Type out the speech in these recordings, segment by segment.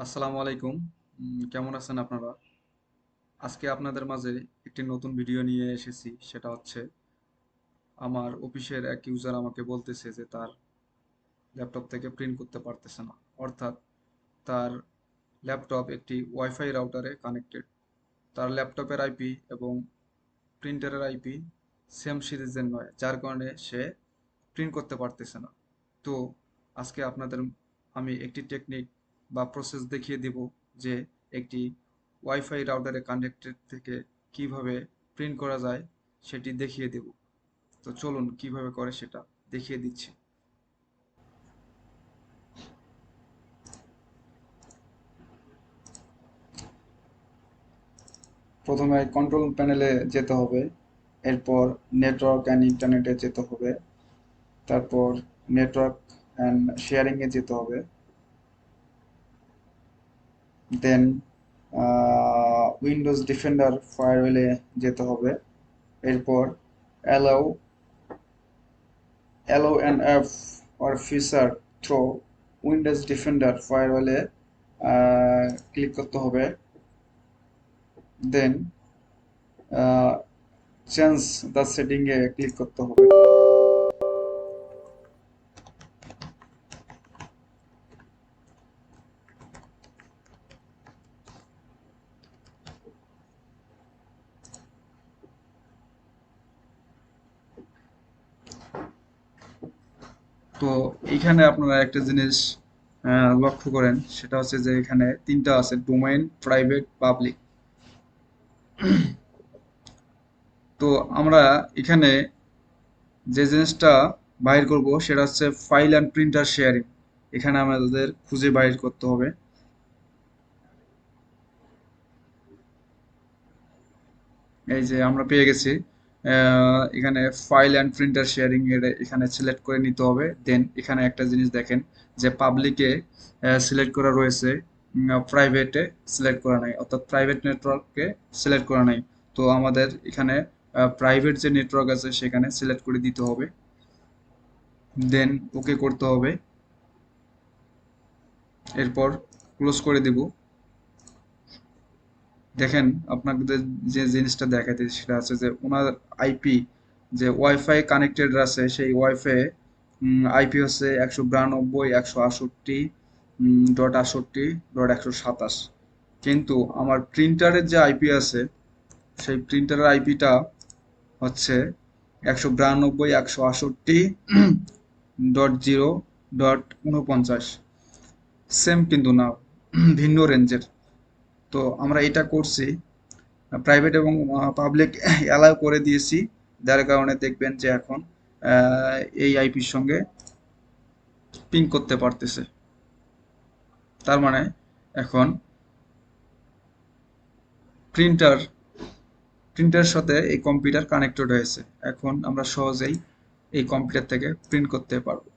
আসসালামু আলাইকুম। কেমন আছেন আপনারা? আজকে আপনাদের মাঝে একটি নতুন ভিডিও নিয়ে এসেছি। সেটা হচ্ছে আমার অফিসের এক ইউজার আমাকে বলতেছে যে তার ল্যাপটপ থেকে প্রিন্ট করতে পারতেছে না। অর্থাৎ তার ল্যাপটপ একটি ওয়াইফাই রাউটারে কানেক্টেড। তার ল্যাপটপের আইপি এবং প্রিন্টারের আইপি সেম সিরিজের নয়, যার কারণে সে প্রিন্ট করতে পারতেছে না। তো আজকে আপনাদের আমি একটি টেকনিক বা প্রসেস দেখিয়ে দেব যে একটি ওয়াইফাই রাউটারে কানেক্টেড থেকে কিভাবে প্রিন্ট করা যায় সেটি দেখিয়ে দেব। তো চলুন কিভাবে করে সেটা দেখিয়ে দিচ্ছি। প্রথমে কন্ট্রোল প্যানেলে যেতে হবে, এরপর নেটওয়ার্ক অ্যান্ড ইন্টারনেটে যেতে হবে, তারপর নেটওয়ার্ক অ্যান্ড শেয়ারিংয়ে যেতে হবে, দেন উইন্ডোজ ডিফেন্ডার ফায়ারওয়েলে যেতে হবে, এরপর allow allow an app or feature through Windows Defender ফায়ারওয়েলে ক্লিক করতে হবে, দেন চেঞ্জ দ্য সেটিংয়ে ক্লিক করতে হবে। তো এইখানে আপনারা একটা জিনিস লক্ষ্য করেন, সেটা হচ্ছে যে এখানে তিনটা আছে: ডোমেইন, প্রাইভেট, পাবলিক। তো আমরা এখানে যে জিনিসটা বাইর করব সেটা হচ্ছে ফাইল অ্যান্ড প্রিন্টার শেয়ারিং। এখানে আমাদের খুঁজে বাইর করতে হবে। এই যে আমরা পেয়ে গেছি। এখানে ফাইল অ্যান্ড প্রিন্টার শেয়ারিং এর এখানে সিলেক্ট করে নিতে হবে। দেন এখানে একটা জিনিস দেখেন যে পাবলিকে সিলেক্ট করা রয়েছে, প্রাইভেটে সিলেক্ট করা নাই, অর্থাৎ প্রাইভেট নেটওয়ার্ককে সিলেক্ট করা নাই। তো আমাদের এখানে প্রাইভেট যে নেটওয়ার্ক আছে সেখানে সিলেক্ট করে দিতে হবে, দেন ওকে করতে হবে, এরপর ক্লোজ করে দেব। দেখেন আপনাদের যে জিনিসটা দেখাতে সেটা আছে যে ওনার আইপি যে ওয়াইফাই কানেক্টেড আছে, সেই ওয়াইফাই আইপি হচ্ছে 192.168.68.127। কিন্তু আমার প্রিন্টারের যে আইপি আছে সেই প্রিন্টারের আইপিটা হচ্ছে 192.168.0.49। সেম কিন্তু না, ভিন্ন রেঞ্জের। তো আমরা এটা করছি, প্রাইভেট এবং পাবলিক অ্যালাউ করে দিয়েছি, যার কারণে দেখবেন যে এখন এই আইপির সঙ্গে পিং করতে পারতেছে। তার মানে এখন প্রিন্টার প্রিন্টারের সাথে এই কম্পিউটার কানেক্টেড হয়েছে। এখন আমরা সহজেই এই কম্পিউটার থেকে প্রিন্ট করতে পারবো।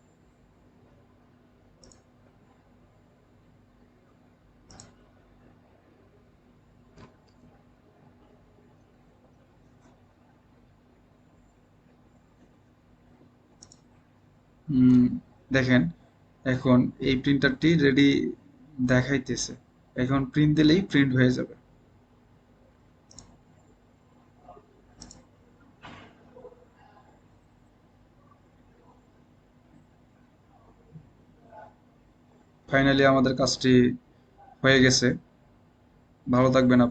উম, দেখেন এখন এই প্রিন্টারটি রেডি দেখাইতেছে। এখন প্রিন্ট দিলেই প্রিন্ট হয়ে যাবে। ফাইনালি আমাদের কাজটি হয়ে গেছে। ভালো থাকবেন আপনারা।